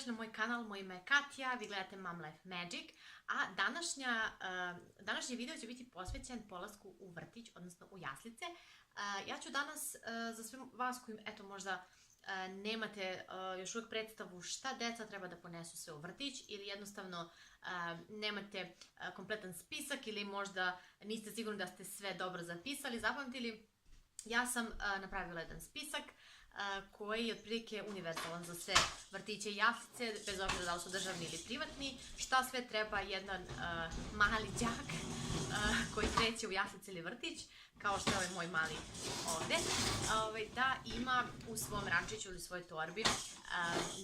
dobrodošli na moj kanal, moje ime je Katja, vi gledate Mom Life Magic, a današnji video će biti posvećen polasku u vrtić, odnosno u jaslice. Ja ću danas, za sve vas koji možda nemate još uvijek predstavu šta deca treba da ponesu sve u vrtić ili jednostavno nemate kompletan spisak ili možda niste sigurni da ste sve dobro zapisali, zapamtili, ja sam napravila jedan spisak koji je otprilike univerzalan za sve vrtiće i jaslice, bez obzira da li su državni ili privatni, šta sve treba jedan mali đak koji kreće u jaslice ili vrtić, kao što je ovaj moj mali ovde, da ima u svom rančiću ili svojoj torbi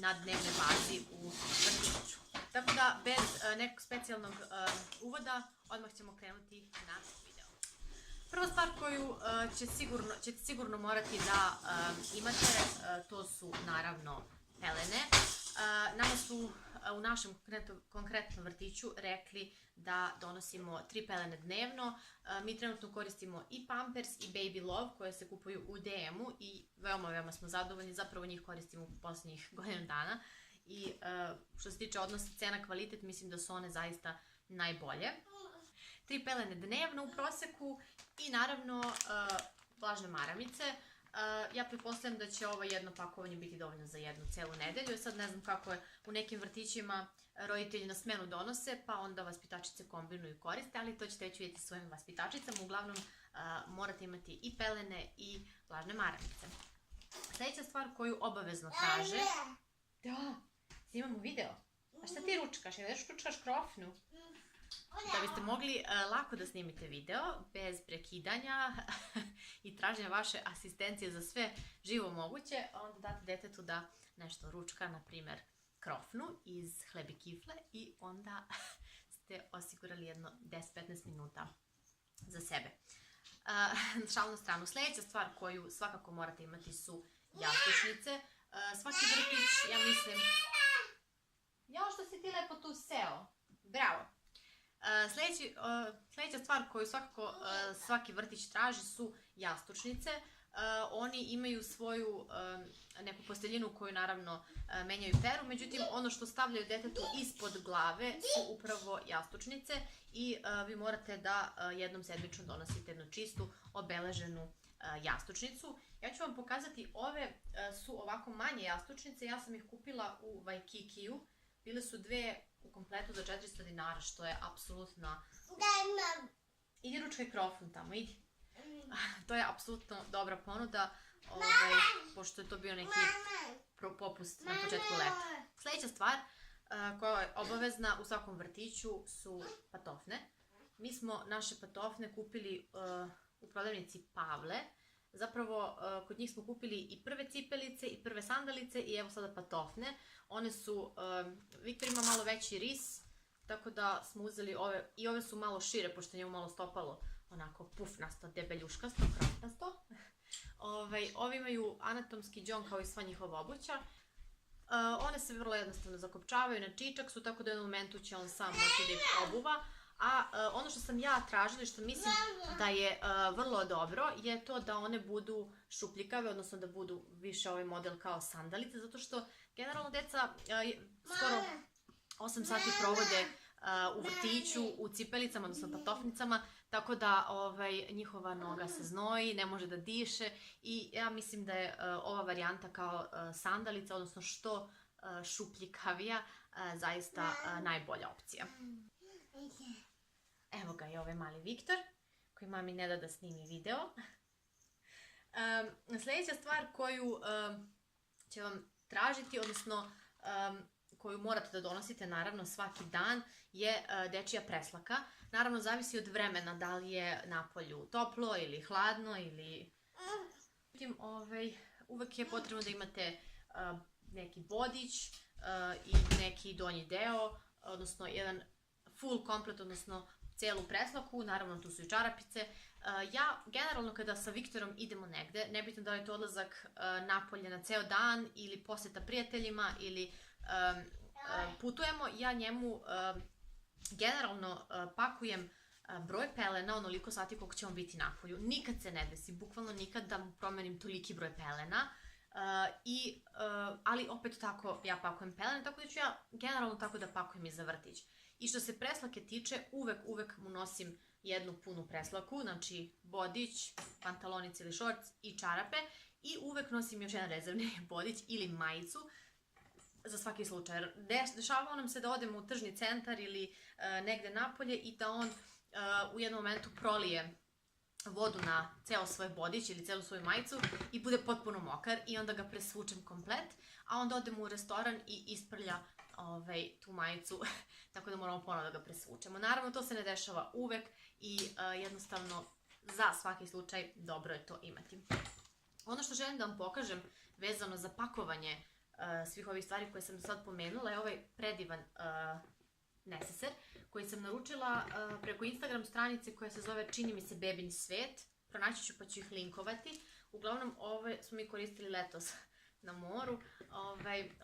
na dnevnoj bazi u vrtiću. Tako da, bez nekog specijalnog uvoda, odmah ćemo krenuti na video. Prva stvar koju ćete sigurno morati da imate, to su naravno pelene. Nama su u našem konkretnom vrtiću rekli da donosimo 3 pelene dnevno. Mi trenutno koristimo i Pampers i Baby Love koje se kupuju u DM-u i veoma smo zadovoljni, zapravo njih koristimo u posljednjih godinu dana i što se tiče odnosa cena-kvalitet, mislim da su one zaista najbolje. 3 pelene dnevno u proseku i naravno vlažne maramice. Ja pretpostavljam da će ovo jedno pakovanje biti dovoljno za jednu celu nedelju. Sad ne znam kako je u nekim vrtićima roditelji na smenu donose, pa onda vaspitačice kombinuju i koriste, ali to ćete već vidjeti svojim vaspitačicama. Uglavnom morate imati i pelene i vlažne maramice. Sljedeća stvar koju obavezno traže... Da, snimamo video. A šta ti ručkaš? Ja već ručkaš krofnu. Da biste mogli lako da snimite video, bez prekidanja i traženja vaše asistencije za sve živo moguće, onda date detetu da nešto ručka, na primjer krofnu iz hleb i kifle i onda ste osigurali jedno 10-15 minuta za sebe. Šalu na stranu. Sljedeća stvar koju svakako morate imati su jastučnice. Svaki vrtić, ja mislim... Jao, što si ti lepo tu seo? Bravo! Sljedeća stvar koju svakako svaki vrtić traži su jastučnice. Oni imaju svoju neku posteljinu koju naravno menjaju i peru, međutim ono što stavljaju detetu ispod glave su upravo jastučnice i vi morate da jednom sedmično donosite jednu čistu obeleženu jastučnicu. Ja ću vam pokazati, ove su ovako manje jastučnice, ja sam ih kupila u Waikikiju, bile su dve u kompletu za 400 dinara, što je apsolutno... Idi ručkaj krofnu tamo, idi. To je apsolutno dobra ponuda, pošto je to bio neki popust na početku leta. Sljedeća stvar koja je obavezna u svakom vrtiću su patofne. Mi smo naše patofne kupili u prodavnici Pavle. Zapravo, kod njih smo kupili i prve cipelice i prve sandalice i evo sada patofne. One su, Viktor ima malo veći ris, tako da smo uzeli ove, i ove su malo šire, pošto je njemu malo stopalo onako pufnasto, debeljuškasto, krofnasto. Ovi imaju anatomski džon kao i sva njihova obuća. One se vrlo jednostavno zakopčavaju, na čičak su, tako da u jednom momentu će on sam moći da ih obuva. A ono što sam ja tražila i što mislim da je vrlo dobro je to da one budu šupljikave, odnosno da budu više ovaj model kao sandalice, zato što generalno deca skoro 8 sati provode u vrtiću, u cipelicama, odnosno patofnicama, tako da njihova noga se znoji, ne može da diše i ja mislim da je ova varijanta kao sandalica, odnosno što šupljikavija, zaista najbolja opcija. Evo ga je ovaj mali Viktor, koji mami ne da da snimi video. Sljedeća stvar koju će vam tražiti, odnosno koju morate da donosite naravno svaki dan, je dečija preslaka. Naravno, zavisi od vremena, da li je napolju toplo ili hladno ili... Uvek je potrebno da imate neki bodić i neki donji deo, odnosno jedan full komplet, odnosno celu preslaku, naravno tu su i čarapice. Ja generalno kada sa Viktorom idemo negde, nebitno da li je to odlazak napolje na ceo dan ili posjeta prijateljima ili putujemo, ja njemu generalno pakujem broj pelena onoliko sati koliko će on biti napolju. Nikad se ne desi, bukvalno nikad da mu promenim toliki broj pelena. ali opet tako ja pakujem pelene, tako da ću ja generalno tako da pakujem i za vrtić. I što se preslake tiče, uvek mu nosim jednu punu preslaku, znači bodić, pantalonice ili šorc i čarape, i uvek nosim još jedan rezervni bodić ili majicu za svaki slučaj. Dešavalo nam se da odemo u tržni centar ili negde napolje i da on u jednom momentu prolije vodu na ceo svoj bodić ili celu svoju majicu i bude potpuno mokar i onda ga presvučem komplet, a onda odemo u restoran i isprlja tu majicu, tako da moramo ponovno da ga presvučemo. Naravno, to se ne dešava uvek i jednostavno za svaki slučaj dobro je to imati. Ono što želim da vam pokažem vezano za pakovanje svih ovih stvari koje sam do sad pomenula je ovaj predivan neseser koji sam naručila preko Instagram stranice koja se zove, čini mi se, Bebin svet. Pronaći ću pa ću ih linkovati. Uglavnom, ove smo mi koristili letos na moru.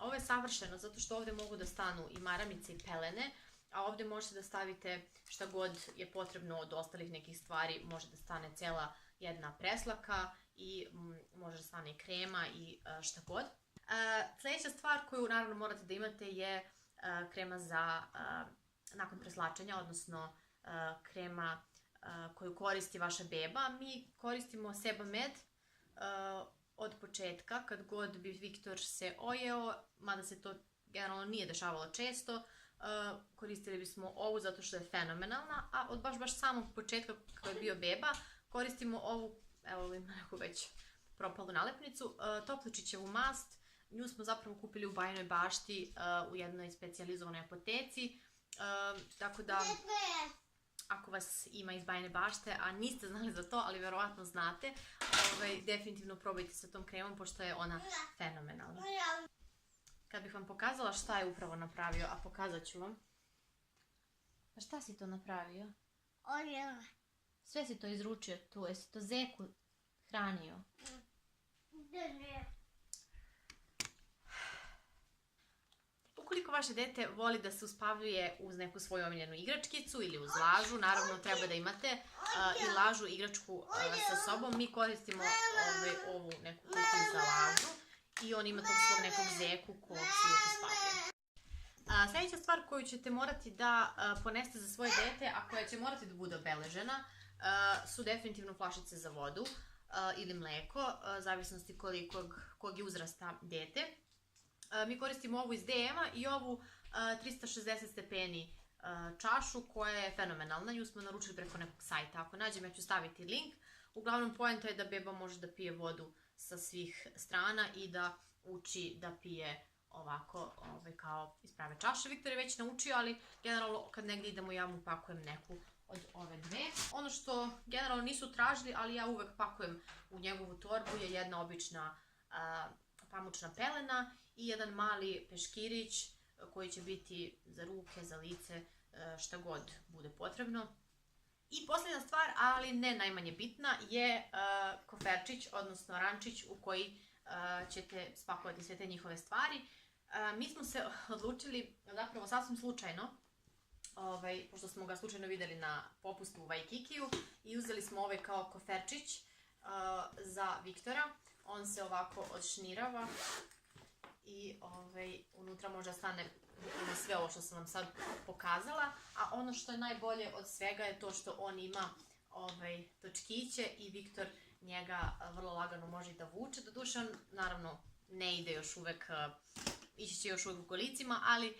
Ovo je savršeno zato što ovde mogu da stanu i maramice i pelene, a ovde možete da stavite šta god je potrebno od ostalih nekih stvari. Može da stane cela jedna preslaka i može da stane i krema i šta god. Sljedeća stvar koju naravno morate da imate je krema za nakon preslačenja, odnosno krema koju koristi vaša beba. Mi koristimo Sebamed od početka, kad god bi Viktor se ojeo, mada se to generalno nije dešavalo često, koristili bismo ovu zato što je fenomenalna, a od baš samog početka kada je bio beba koristimo ovu, evo ima neku već propalu nalepnicu, Topličićevu mast. Nju smo zapravo kupili u Bajinoj Bašti u jednoj specijalizovanoj apoteci, tako da ako vas ima iz Bajine Bašte, a niste znali za to, ali verovatno znate, definitivno probajte sa tom kremom pošto je ona fenomenalna. Kad bih vam pokazala šta je upravo napravio, a pokazat ću vam. A šta si to napravio? Sve si to izručio tu, jesi to zeku hranio? Ukoliko vaše dete voli da se uspavljuje uz neku svoju omiljenu igračkicu ili uz lažu, naravno treba da imate i lažu igračku sa sobom. Mi koristimo ovu neku kutiju za lažu i on ima tog svog nekog zeku kog se uvijek uspavljuje. Sljedeća stvar koju ćete morati da ponesete za svoje dete, a koja će morati da bude obeležena, su definitivno flašice za vodu ili mleko, zavisnosti kog je uzrasta dete. Mi koristimo ovu iz DM-a i ovu 360 stepeni čašu koja je fenomenalna. Nju smo naručili preko nekog sajta. Ako nađem, ja ću staviti link. Uglavnom, poenta je da beba može da pije vodu sa svih strana i da uči da pije ovako kao iz prave čaše. Viktor je već naučio, ali generalno kad negdje idemo ja mu pakujem neku od ove dve. Ono što generalno nisu tražili, ali ja uvek pakujem u njegovu torbu, je jedna obična pamučna pelena i jedan mali peškirić koji će biti za ruke, za lice, šta god bude potrebno. I posljednja stvar, ali ne najmanje bitna, je koferčić, odnosno rančić u koji ćete spakovati sve te njihove stvari. Mi smo se odlučili, zapravo sasvim slučajno, pošto smo ga slučajno vidjeli na popustu u Waikikiju, i uzeli smo ovaj kao koferčić za Viktora. On se ovako odšnirava i unutra može da stane sve ovo što sam vam sad pokazala, a ono što je najbolje od svega je to što on ima točkiće i Viktor njega vrlo lagano može da vuče. Doduše on naravno ne ide još uvek, ići će još uvek u kolicima, ali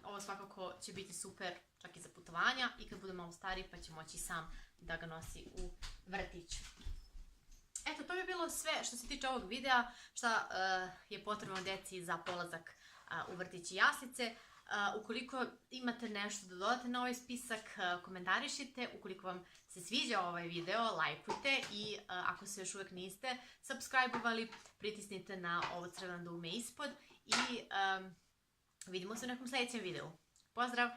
ovo svakako će biti super čak i za putovanja i kad bude malo stariji pa će moći sam da ga nosi u vrtić. Eto, to bi bilo sve što se tiče ovog videa, šta je potrebno deci za polazak u vrtić i jaslice. Ukoliko imate nešto da dodate na ovaj spisak, komentarišite. Ukoliko vam se sviđa ovaj video, lajkujte i ako se još uvek niste subscribe-ovali, pritisnite na ovo crveno dugme ispod i vidimo se u nekom sljedećem videu. Pozdrav!